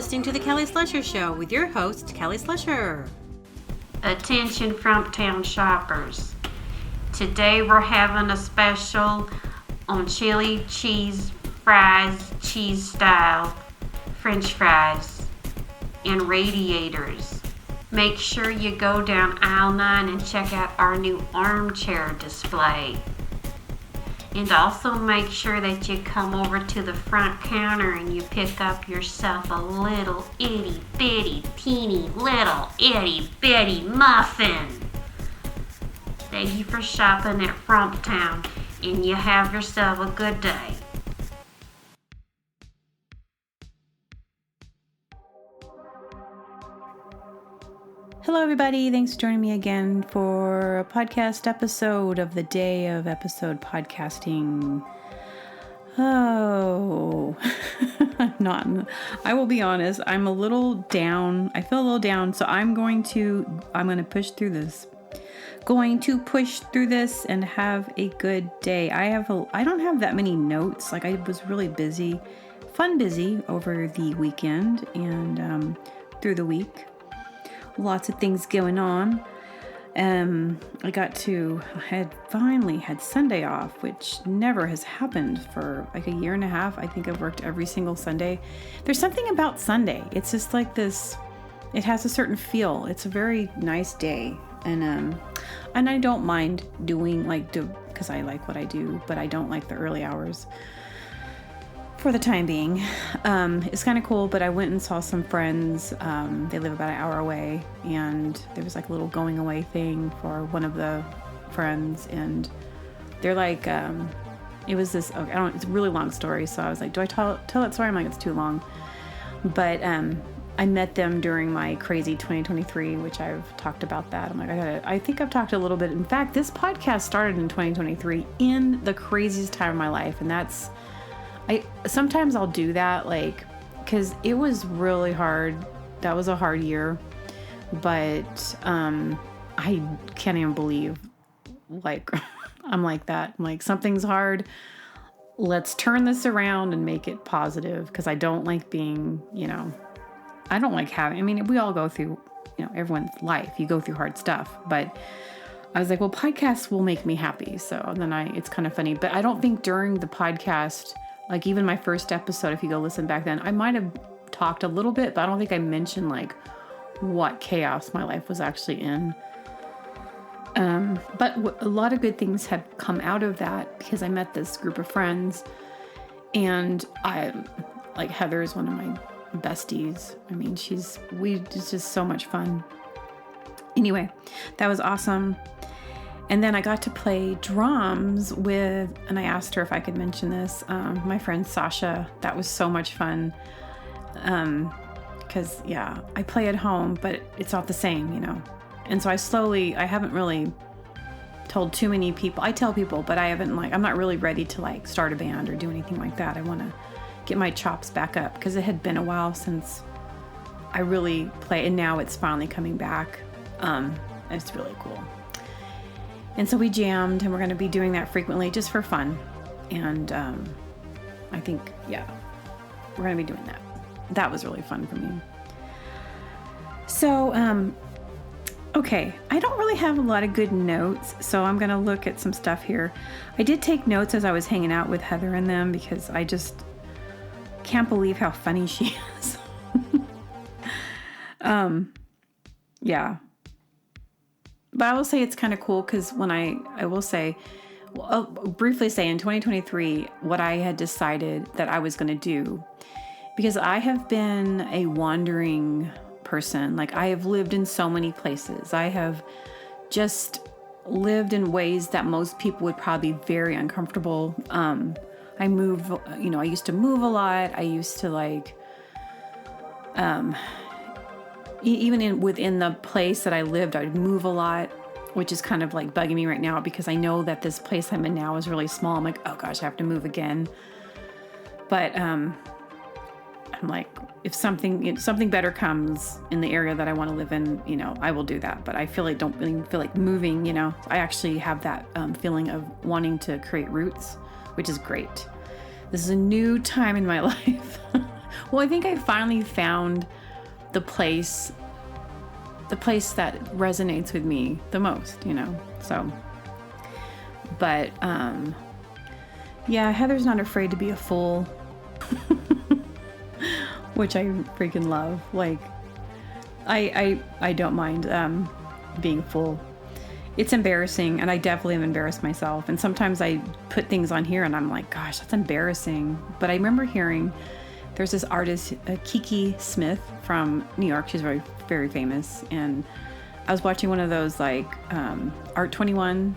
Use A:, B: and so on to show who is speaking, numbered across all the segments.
A: listening to The Kelly Slusher Show with your host, Kelly Slusher.
B: Attention Frumptown shoppers. Today we're having a special on chili cheese fries, cheese style, French fries, and radiators. Make sure you go down aisle 9 and check out our new armchair display. And also make sure that you come over to the front counter and you pick up yourself a little itty bitty teeny little itty bitty muffin. Thank you for shopping at Frumptown, and you have yourself a good day.
A: Hello, everybody. Thanks for joining me again for a podcast episode of the day of episode podcasting. Oh, I will be honest. I'm a little down. I feel a little down. So I'm going to push through this. Going to push through this and have a good day. I don't have that many notes. Like I was really busy over the weekend and through the week. Lots of things going on. I had finally had Sunday off, which never has happened for like a year and a half. I think I've worked every single Sunday. There's something about Sunday. It's just like this, it has a certain feel. It's a very nice day. And I don't mind doing because I like what I do, but I don't like the early hours for the time being. It's kind of cool, but I went and saw some friends. They live about an hour away, and there was like a little going away thing for one of the friends, and they're like, it was this, okay, it's a really long story, so I was like, do I tell that story? I'm like, it's too long. But I met them during my crazy 2023, which I've talked about that. I'm like, I think I've talked a little bit. In fact, this podcast started in 2023 in the craziest time of my life. And sometimes I'll do that, cause it was really hard. That was a hard year, but, I can't even believe I'm like that. I'm like, something's hard. Let's turn this around and make it positive. Cause I don't like being, I don't like we all go through, everyone's life. You go through hard stuff, but I was like, well, podcasts will make me happy. So then it's kind of funny, but I don't think during the podcast, like even my first episode, if you go listen back then, I might've talked a little bit, but I don't think I mentioned what chaos my life was actually in. But a lot of good things have come out of that because I met this group of friends, and Heather is one of my besties. I mean, it's just so much fun. Anyway, that was awesome. And then I got to play drums and I asked her if I could mention this, my friend Sasha. That was so much fun. Cause I play at home, but it's not the same, And so I haven't really told too many people. I tell people, but I haven't I'm not really ready to start a band or do anything like that. I want to get my chops back up because it had been a while since I really play, and now it's finally coming back. And it's really cool. And so we jammed, and we're going to be doing that frequently just for fun. And I think, we're going to be doing that. That was really fun for me. So, okay, I don't really have a lot of good notes, so I'm going to look at some stuff here. I did take notes as I was hanging out with Heather and them because I just can't believe how funny she is. Yeah. But I will say it's kind of cool because I'll briefly say in 2023, what I had decided that I was going to do, because I have been a wandering person. I have lived in so many places. I have just lived in ways that most people would probably be very uncomfortable. I move, I used to move a lot. I used to even within the place that I lived, I'd move a lot, which is kind of bugging me right now because I know that this place I'm in now is really small. I'm like, oh gosh, I have to move again. But I'm like, if something better comes in the area that I want to live in, I will do that. But I don't really feel like moving, I actually have that feeling of wanting to create roots, which is great. This is a new time in my life. Well, I think I finally found the place that resonates with me the most, so. But, yeah, Heather's not afraid to be a fool, which I freaking love. Like, I don't mind, being a fool. It's embarrassing, and I definitely have embarrassed myself. And sometimes I put things on here and I'm like, gosh, that's embarrassing. But I remember hearing there's this artist, Kiki Smith from New York. She's very, very famous. And I was watching one of those like Art 21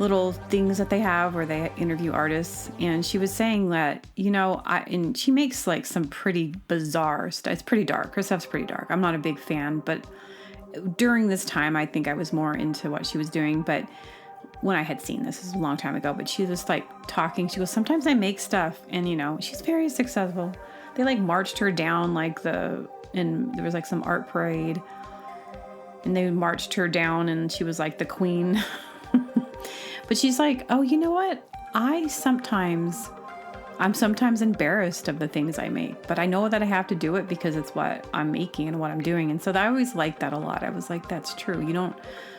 A: little things that they have where they interview artists. And she was saying that, and she makes like some pretty bizarre stuff. It's pretty dark. Her stuff's pretty dark. I'm not a big fan, but during this time, I think I was more into what she was doing. But when I had seen this is a long time ago, but she was like talking. She goes, sometimes I make stuff and, she's very successful. They like marched her down and there was like some art parade and they marched her down and she was like the queen. But she's like, oh, you know what? I'm sometimes embarrassed of the things I make, but I know that I have to do it because it's what I'm making and what I'm doing. And so I always liked that a lot. I was like, that's true.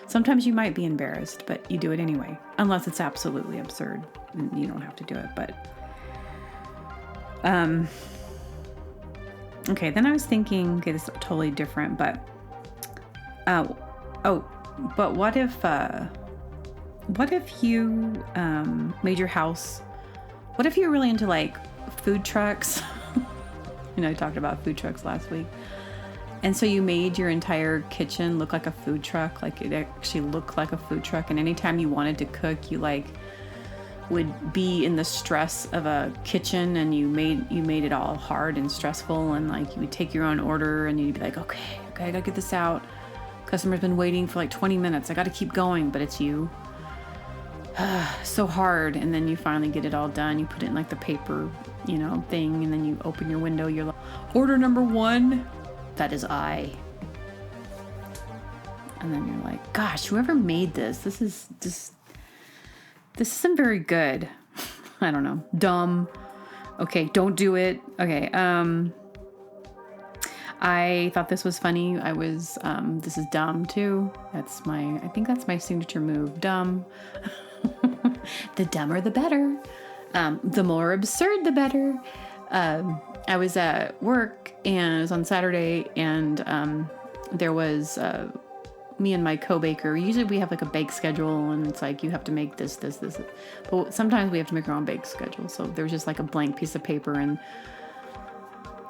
A: Sometimes you might be embarrassed, but you do it anyway, unless it's absolutely absurd and you don't have to do it. But, okay. Then I was thinking, okay, this is totally different, but, but what if you, made your house, what if you're really into like food trucks? I talked about food trucks last week. And so you made your entire kitchen look like a food truck, like it actually looked like a food truck. And anytime you wanted to cook, you like would be in the stress of a kitchen and you made it all hard and stressful. And like you would take your own order and you'd be like, okay, I gotta get this out. Customer's been waiting for like 20 minutes. I gotta keep going, but it's you. So hard. And then you finally get it all done. You put it in like the paper, thing. And then you open your window. You're like, order number 1. That is I. And then you're like, gosh, whoever made this, this isn't very good. I don't know. Dumb. Okay. Don't do it. Okay. I thought this was funny. This is dumb too. I think that's my signature move. Dumb. The dumber, the better. The more absurd, the better. I was at work and it was on Saturday and there was me and my co-baker. Usually we have like a bake schedule and it's like you have to make this. But sometimes we have to make our own bake schedule. So there was just like a blank piece of paper and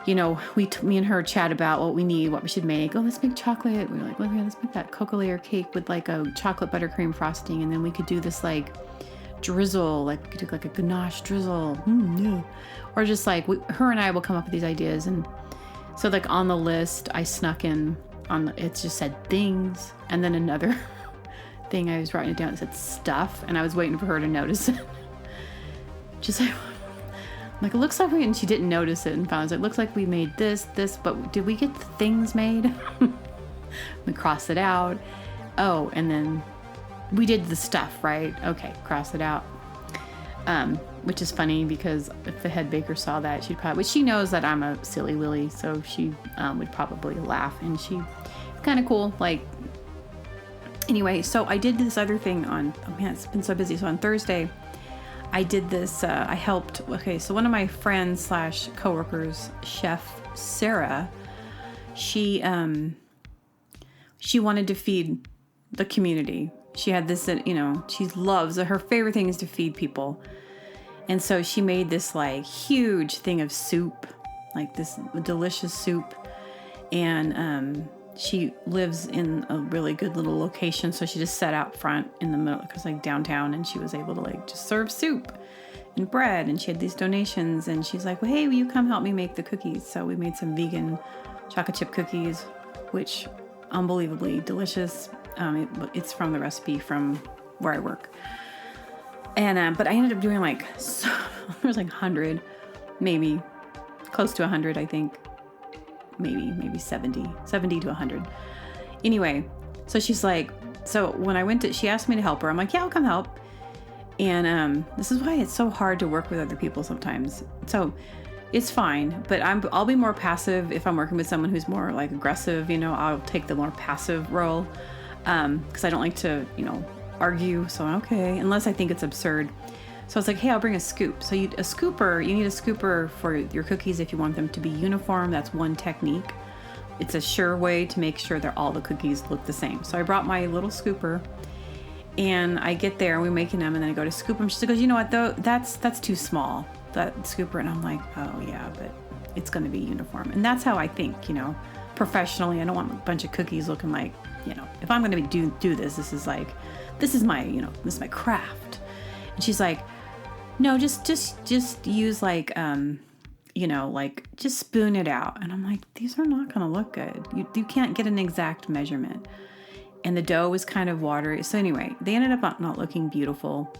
A: me and her chat about what we need, what we should make. Oh, let's make chocolate. We were like, well, yeah, let's make that cocoa layer cake with like a chocolate buttercream frosting. And then we could do this like drizzle, like we could do like a ganache drizzle. Yeah. Or just like her and I will come up with these ideas. And so like on the list, I snuck in it just said things. And then another thing I was writing it down, it said stuff. And I was waiting for her to notice it. Just like, it looks like and she didn't notice it and found, I was like, looks like we made this, but did we get the things made? We crossed it out. Oh, and then we did the stuff, right? Okay, cross it out. Which is funny because if the head baker saw that, which she knows that I'm a silly Willy, so she would probably laugh, and it's kind of cool. Like, anyway, so I did this other thing it's been so busy. So on Thursday, I did this, I helped, so one of my friends / coworkers, Chef Sarah, she wanted to feed the community. She had this, she loves, her favorite thing is to feed people. And so she made this like huge thing of soup, like this delicious soup. And she lives in a really good little location. So she just sat out front in the middle, because like downtown, and she was able to like just serve soup and bread. And she had these donations, and she's like, well, hey, will you come help me make the cookies? So we made some vegan chocolate chip cookies, which unbelievably delicious. It's from the recipe from where I work. And, but I ended up doing there was like 100, maybe close to 100, I think. Maybe 70 to 100. Anyway, so she's like, so when I went she asked me to help her. I'm like, yeah, I'll come help. And this is why it's so hard to work with other people sometimes. So It's fine, but I'll be more passive if I'm working with someone who's more like aggressive. I'll take the more passive role because I don't like to, argue. So okay, unless I think it's absurd. So I was like, hey, I'll bring a scoop. So you need a scooper for your cookies if you want them to be uniform. That's one technique. It's a sure way to make sure that all the cookies look the same. So I brought my little scooper, and I get there and we're making them, and then I go to scoop them. She goes, you know what though? That's too small, that scooper. And I'm like, oh yeah, but it's going to be uniform. And that's how I think, professionally. I don't want a bunch of cookies looking like, if I'm going to do this, this is my craft. And she's like, no, just use like, just spoon it out. And I'm like, these are not going to look good. You can't get an exact measurement. And the dough was kind of watery. So anyway, they ended up not looking beautiful.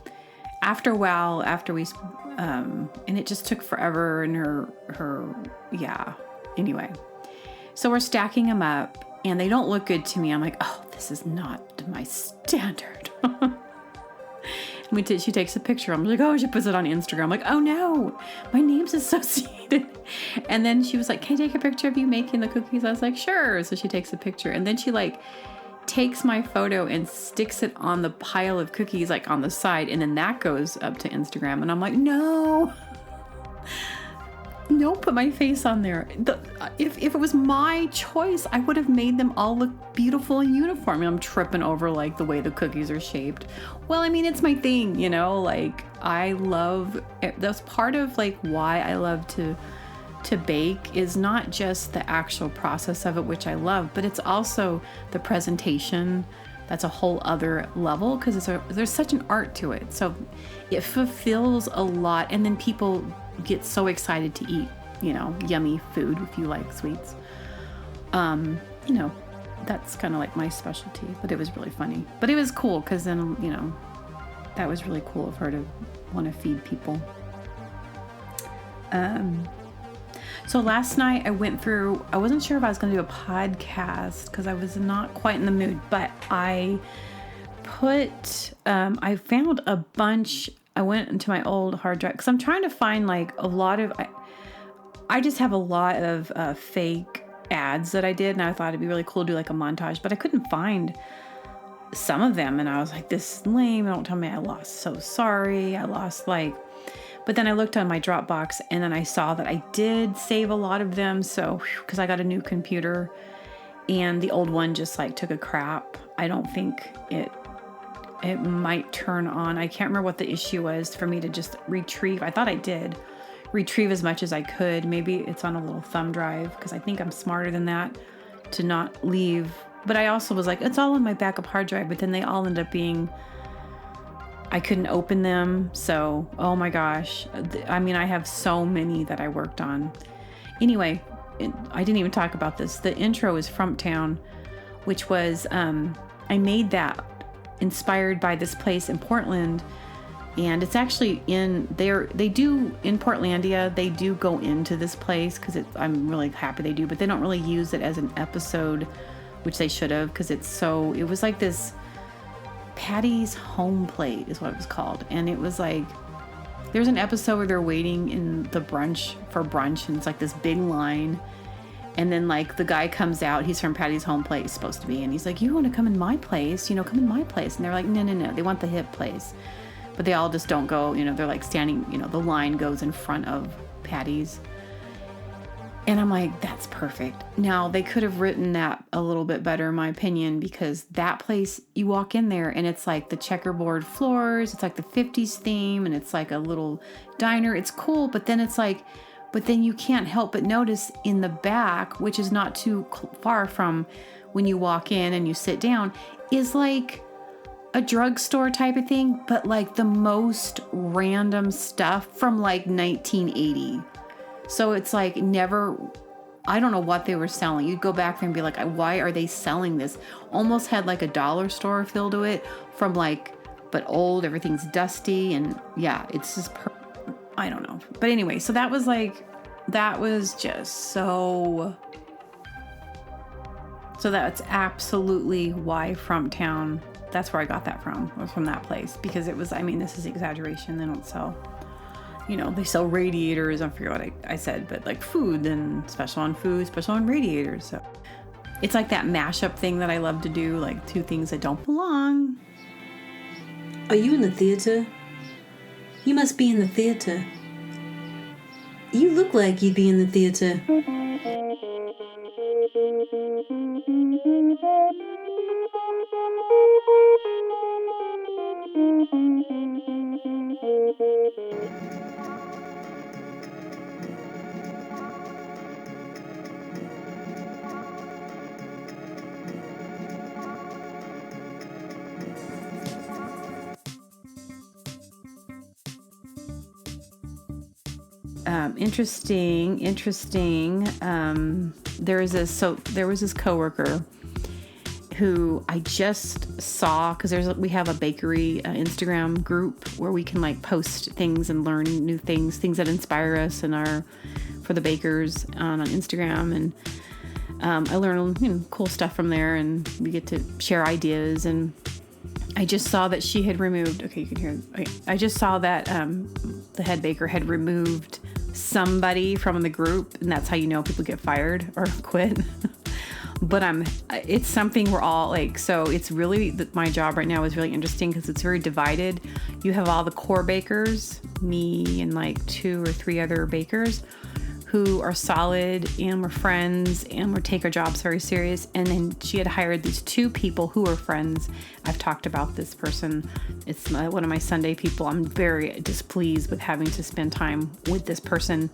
A: After a while, and it just took forever, and anyway. So we're stacking them up, and they don't look good to me. I'm like, oh, this is not my standard. She takes a picture. I'm like, oh, she puts it on Instagram. I'm like, oh no, my name's associated. And then she was like, can I take a picture of you making the cookies? I was like, sure. So she takes a picture, and then she takes my photo and sticks it on the pile of cookies on the side, and then that goes up to Instagram. And I'm like, no, put my face on there. If it was my choice, I would have made them all look beautiful and uniform. I'm tripping over the way the cookies are shaped. Well, it's my thing, I love it. That's part of why I love to bake, is not just the actual process of it, which I love, but it's also the presentation. That's a whole other level, because there's such an art to it. So it fulfills a lot, and then people get so excited to eat, yummy food if you like sweets. That's kind of my specialty, but it was really funny. But it was cool because then, that was really cool of her to want to feed people. So last night I wasn't sure if I was going to do a podcast because I was not quite in the mood, but I found a bunch. I went into my old hard drive because I'm trying to find a lot of, I just have a lot of fake ads that I did, and I thought it'd be really cool to do a montage, but I couldn't find some of them, and I was like, this is lame. Don't tell me I lost. So sorry. I lost but then I looked on my Dropbox, and then I saw that I did save a lot of them. So, because I got a new computer, and the old one just took a crap. I don't think it might turn on. I can't remember what the issue was for me to just retrieve. I thought I did retrieve as much as I could. Maybe it's on a little thumb drive, because I think I'm smarter than that to not leave. But I also was like, it's all on my backup hard drive, but then they all end up being, I couldn't open them. So, oh my gosh. I have so many that I worked on. Anyway, I didn't even talk about this. The intro is Frumptown, which was, I made that inspired by this place in Portland. And it's actually in Portlandia, they do go into this place because I'm really happy they do, but they don't really use it as an episode, which they should have, because it was like this Patty's Home Plate is what it was called. And it was there's an episode where they're waiting in the brunch, and it's this big line. And then the guy comes out, he's from Patty's Home Plate, he's supposed to be, and he's like, you want to come in my place, come in my place. And they're like, no, they want the hip place. But they all just don't go, they're standing, the line goes in front of Patty's. And I'm like, that's perfect. Now, they could have written that a little bit better, in my opinion, because that place, you walk in there and it's the checkerboard floors, it's the 50s theme, and it's a little diner. It's cool, but then but then you can't help but notice in the back, which is not too far from when you walk in and you sit down, is a drugstore type of thing, but the most random stuff from 1980. So it's never, I don't know what they were selling. You'd go back there and be like, why are they selling this? Almost had a dollar store feel to it from but old, everything's dusty. And yeah, it's just, I don't know. But anyway, so that was just so that's absolutely why Frumptown, that's where I got that from, was from that place. Because it was, this is exaggeration. They don't sell, they sell radiators. I forget what I said, but like food and special on food, special on radiators. So it's like that mashup thing that I love to do, like two things that don't belong.
C: Are you in the theater? You must be in the theater. You look like you'd be in the theater.
A: Interesting. There was this coworker who I just saw, because we have a bakery Instagram group where we can like post things and learn new things that inspire us for the bakers on Instagram, and I learn cool stuff from there, and we get to share ideas. And I just saw that she had removed. Okay, you can hear. Okay, I just saw that the head baker had removed somebody from the group, and that's how you know people get fired or quit. But it's something we're all like, so it's really, my job right now is really interesting because it's very divided. You have all the core bakers, me and like 2 or 3 other bakers who are solid and we're friends and we take our jobs very serious. And then she had hired these 2 people who are friends. I've talked about this person. It's one of my Sunday people. I'm very displeased with having to spend time with this person.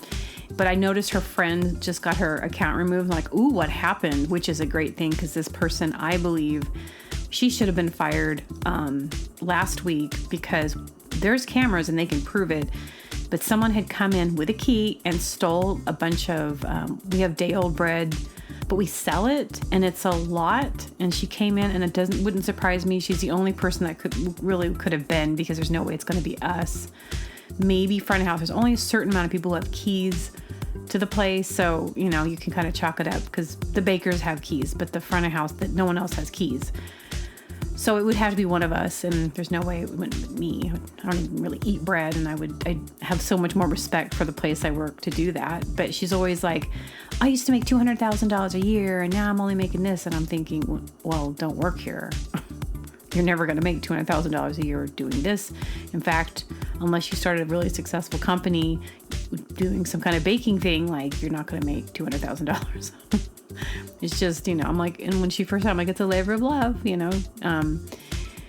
A: But I noticed her friend just got her account removed. I'm like, ooh, what happened? Which is a great thing because this person, I believe, she should have been fired last week because there's cameras and they can prove it. But someone had come in with a key and stole a bunch of, we have day-old bread, but we sell it and it's a lot. And she came in, and it wouldn't surprise me. She's the only person that could have been, because there's no way it's going to be us. Maybe front of house. There's only a certain amount of people who have keys to the place. So, you can kind of chalk it up because the bakers have keys, but the front of house, that no one else has keys. So it would have to be one of us, and there's no way it wouldn't be me. I don't even really eat bread, and I'd have so much more respect for the place I work to do that. But she's always like, I used to make $200,000 a year, and now I'm only making this. And I'm thinking, well, don't work here. You're never going to make $200,000 a year doing this. In fact, unless you started a really successful company doing some kind of baking thing, like, you're not going to make $200,000. It's just, I'm like, and when she first said, I'm like, it's a labor of love,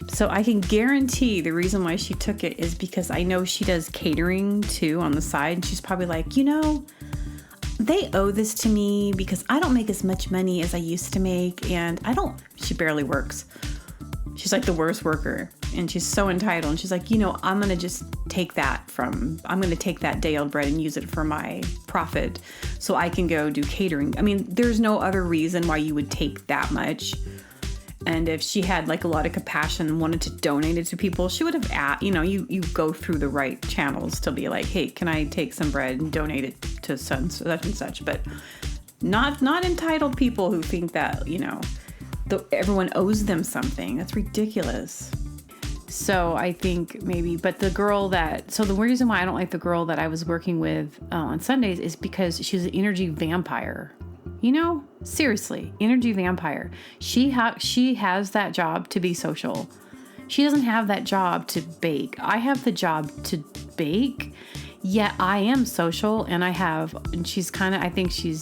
A: So I can guarantee the reason why she took it is because I know she does catering too on the side. And she's probably like, they owe this to me because I don't make as much money as I used to make. And she barely works. She's like the worst worker, and she's so entitled. And she's like, I'm going to just take that day-old bread and use it for my profit so I can go do catering. I mean, there's no other reason why you would take that much. And if she had like a lot of compassion and wanted to donate it to people, she would have asked, you go through the right channels to be like, hey, can I take some bread and donate it to such and such? But not entitled people who think that, everyone owes them something. That's ridiculous. So I think maybe, but the reason why I don't like the girl that I was working with on Sundays is because she's an energy vampire. Seriously, energy vampire. She has that job to be social. She doesn't have that job to bake. I have the job to bake, yet I am social, and she's kind of, I think she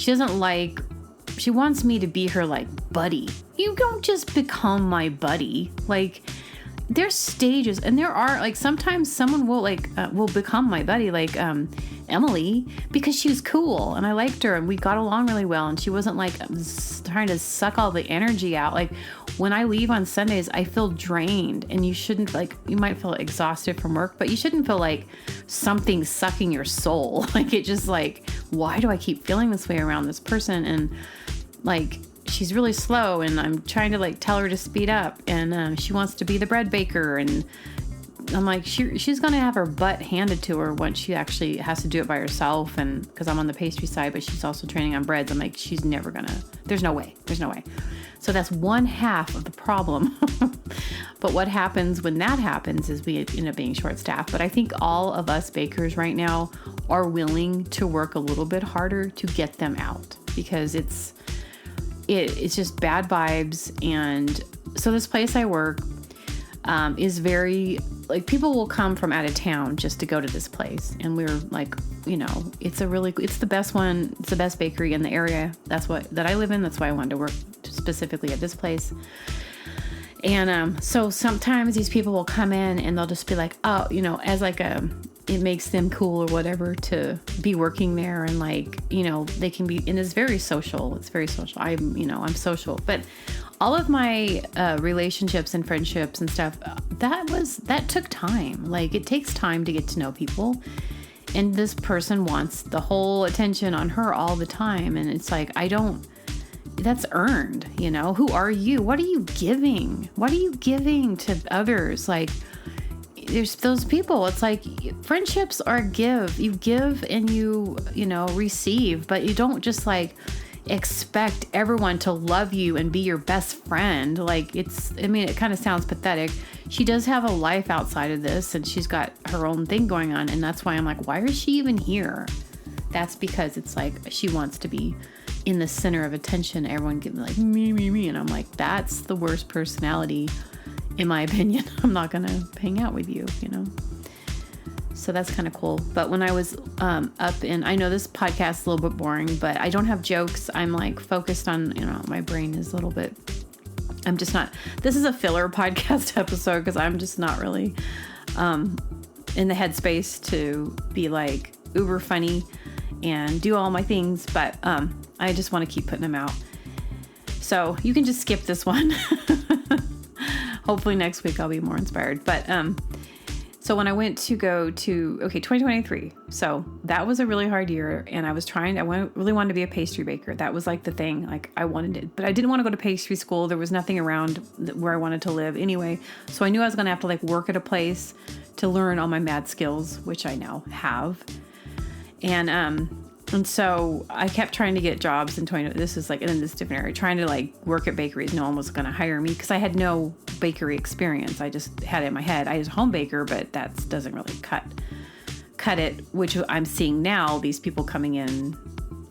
A: doesn't like, she wants me to be her like buddy. You don't just become my buddy. Like, there's stages, and there are like sometimes someone will become my buddy, like Emily, because she was cool and I liked her and we got along really well, and she wasn't like trying to suck all the energy out. Like, when I leave on Sundays, I feel drained, and you shouldn't, like, you might feel exhausted from work, but you shouldn't feel like something's sucking your soul. Like, it just like, why do I keep feeling this way around this person? And like, she's really slow, and I'm trying to like tell her to speed up, and she wants to be the bread baker, and I'm like, she's gonna have her butt handed to her once she actually has to do it by herself. And because I'm on the pastry side, but she's also training on breads, I'm like, she's never gonna, there's no way. So that's one half of the problem. But what happens when that happens is we end up being short-staffed. But I think all of us bakers right now are willing to work a little bit harder to get them out, because it's just bad vibes. And so this place I work is very, like, people will come from out of town just to go to this place. And we're like, it's the best one. It's the best bakery in the area. That I live in. That's why I wanted to work specifically at this place. And so sometimes these people will come in and they'll just be like, oh, as like it makes them cool or whatever to be working there. And like, they can be, and it's very social. It's very social. I'm social. But all of my relationships and friendships and stuff, that took time. Like, it takes time to get to know people. And this person wants the whole attention on her all the time. And it's like, that's earned, who are you? What are you giving? What are you giving to others? Like, there's those people, it's like friendships are give. You give and you receive, but you don't just like expect everyone to love you and be your best friend. Like, it kind of sounds pathetic. She does have a life outside of this, and she's got her own thing going on. And that's why I'm like, why is she even here? That's because it's like, she wants to be in the center of attention. Everyone getting like me. And I'm like, that's the worst personality, in my opinion. I'm not going to hang out with you, So that's kind of cool. But when I was up in, I know this podcast is a little bit boring, but I don't have jokes. I'm like focused on, my brain is a little bit, I'm just not, this is a filler podcast episode because I'm just not really in the headspace to be like uber funny and do all my things. But I just want to keep putting them out. So you can just skip this one. Hopefully next week I'll be more inspired. But so when I went to go to 2023, so that was a really hard year, and I really wanted to be a pastry baker. That was like the thing, like I wanted it, but I didn't want to go to pastry school. There was nothing around where I wanted to live anyway. So I knew I was going to have to like work at a place to learn all my mad skills, which I now have. And so I kept trying to get jobs in this is like in this different area, trying to like work at bakeries. No one was going to hire me because I had no bakery experience. I just had it in my head. I was a home baker, but that doesn't really cut it, which I'm seeing now. These people coming in,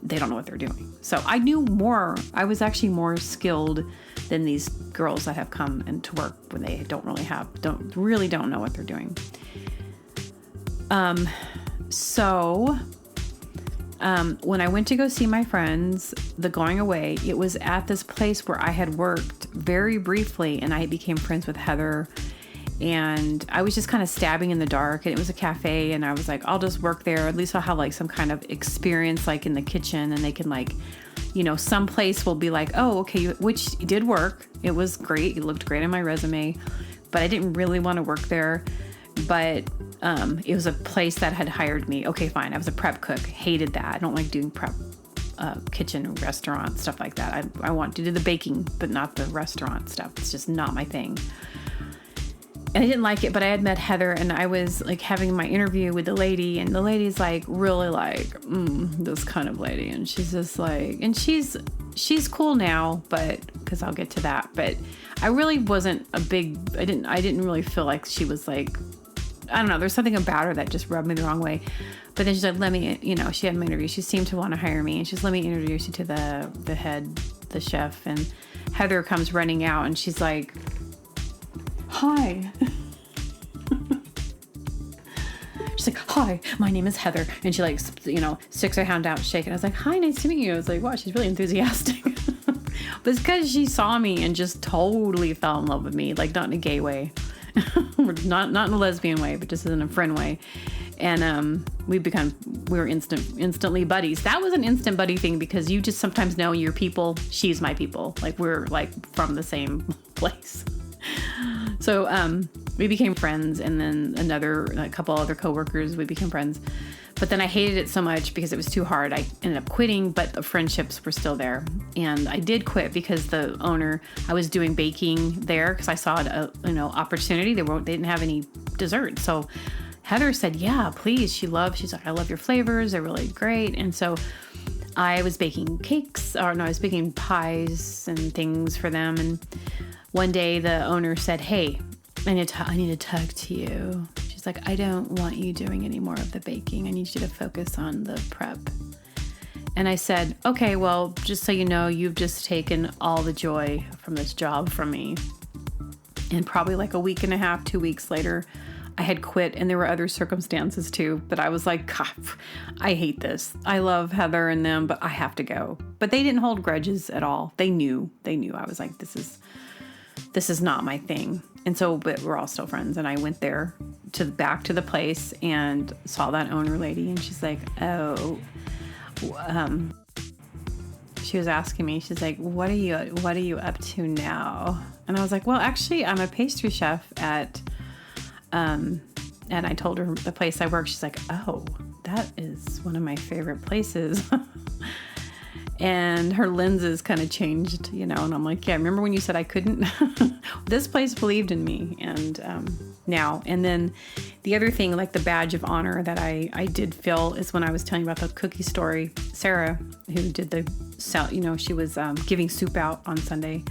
A: they don't know what they're doing. So I knew more. I was actually more skilled than these girls that have come into work when they don't know what they're doing. When I went to go see my friends, the going away, it was at this place where I had worked very briefly, and I became friends with Heather, and I was just kind of stabbing in the dark, and it was a cafe, and I was like, I'll just work there. At least I'll have like some kind of experience like in the kitchen, and they can like, some place will be like, oh, okay, which did work. It was great. It looked great on my resume, but I didn't really want to work there. But it was a place that had hired me. Okay, fine. I was a prep cook. Hated that. I don't like doing prep kitchen, restaurant, stuff like that. I want to do the baking, but not the restaurant stuff. It's just not my thing. And I didn't like it, but I had met Heather, and I was like having my interview with the lady, and the lady's like really like, this kind of lady. And she's just like, and she's cool now, but because I'll get to that. But I really wasn't I didn't really feel like she was like, I don't know. There's something about her that just rubbed me the wrong way. But then she's like, she had my interview. She seemed to want to hire me. And she's, let me introduce you to the head, the chef. And Heather comes running out, and she's like, hi. She's like, hi, my name is Heather. And she like, sticks her hand out, shaking. I was like, hi, nice to meet you. I was like, wow, she's really enthusiastic. But it's because she saw me and just totally fell in love with me. Like, not in a gay way. not in a lesbian way, but just in a friend way. And we were instantly buddies. That was an instant buddy thing, because you just sometimes know your people. She's my people. Like, we're like from the same place. So we became friends, and then a couple other coworkers, we became friends. But then I hated it so much because it was too hard. I ended up quitting, but the friendships were still there. And I did quit because the owner, I was doing baking there because I saw an opportunity. They didn't have any dessert. So Heather said, yeah, please. She's like, I love your flavors. They're really great. And so I was baking I was baking pies and things for them. And one day the owner said, hey, I need to talk to you. She's like, I don't want you doing any more of the baking. I need you to focus on the prep. And I said, okay, well, just so you know, you've just taken all the joy from this job from me. And probably like a week and a half, 2 weeks later, I had quit, and there were other circumstances too. But I was like, God, I hate this. I love Heather and them, but I have to go. But they didn't hold grudges at all. They knew. I was like, this is not my thing. And so, but we're all still friends. And I went there back to the place and saw that owner lady, and she's like, oh, she was asking me, she's like, what are you up to now? And I was like, well, actually, I'm a pastry chef at, and I told her the place I work. She's like, oh, that is one of my favorite places. And her lenses kind of changed, and I'm like, yeah, remember when you said I couldn't? This place believed in me. And now, and then the other thing, like the badge of honor that I did feel is when I was telling you about the cookie story. Sarah, who did she was giving soup out on Sunday.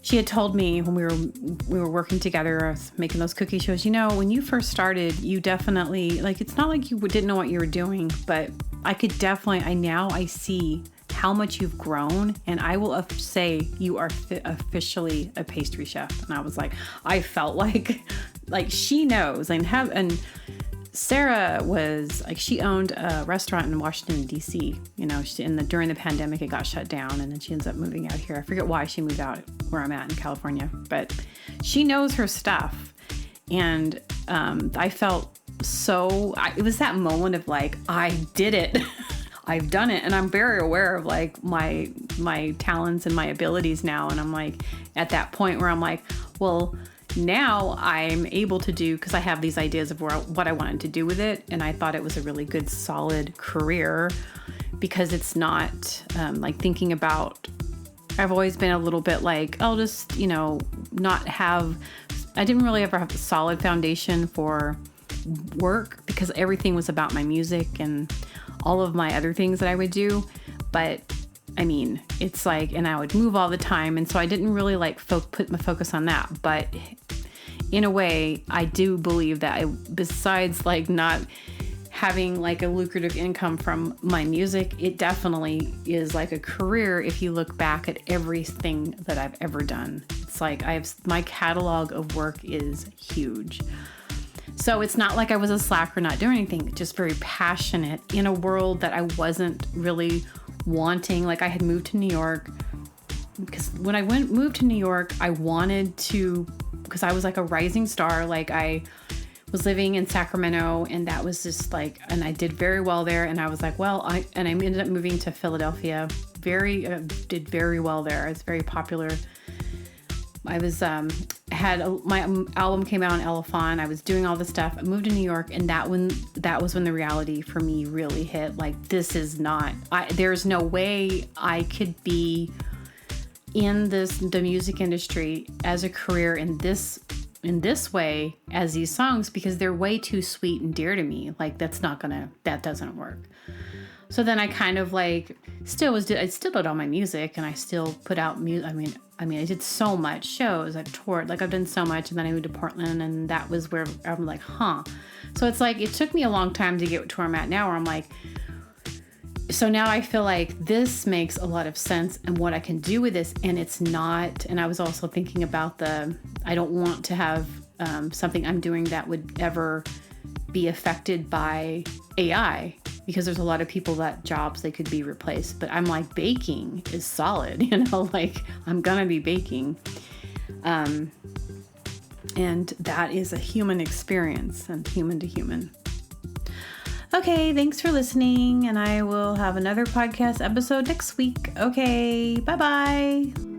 A: She had told me when we were working together, I was making those cookie shows, when you first started, you definitely, like, it's not like you didn't know what you were doing, but I could definitely, I see how much you've grown, and I will say you are officially a pastry chef. And I was like, I felt like she knows, and Sarah was like, she owned a restaurant in Washington, D.C. During the pandemic, it got shut down, and then she ends up moving out here. I forget why she moved out where I'm at in California, but she knows her stuff. And I felt it was that moment of like, I did it. I've done it. And I'm very aware of like my talents and my abilities now. And I'm like at that point where I'm like, well, now I'm able to do, because I have these ideas of what I wanted to do with it. And I thought it was a really good, solid career, because it's not like thinking about, I've always been a little bit like, I'll just, not have, I didn't really ever have a solid foundation for work, because everything was about my music and all of my other things that I would do. But I mean, it's like, and I would move all the time. And so I didn't really like put my focus on that. But in a way, I do believe that besides like not having like a lucrative income from my music, it definitely is like a career if you look back at everything that I've ever done. It's like my catalog of work is huge. So it's not like I was a slacker not doing anything, just very passionate in a world that I wasn't really wanting. Like I had moved to New York, because when I moved to New York, I wanted to, because I was like a rising star. Like I was living in Sacramento, and that was just like, and I did very well there. And I was like, well, and I ended up moving to Philadelphia. Did very well there. It's very popular. I was, my album came out on Elephant. I was doing all this stuff. I moved to New York, and that was when the reality for me really hit. Like, this is not, there's no way I could be in the music industry as a career in this way as these songs, because they're way too sweet and dear to me. Like, that doesn't work. So then I kind of like I still did all my music, and I still put out music. I mean, I did so much shows. I've toured, like I've done so much, and then I moved to Portland, and that was where I'm like, So it's like, it took me a long time to get to where I'm at now, where I'm like, so now I feel like this makes a lot of sense and what I can do with this, and it's not, and I was also thinking about I don't want to have something I'm doing that would ever be affected by AI, because there's a lot of people that jobs, they could be replaced. But I'm like, baking is solid, like I'm gonna be baking. And that is a human experience, and human to human. Okay, thanks for listening, and I will have another podcast episode next week. Okay, bye-bye.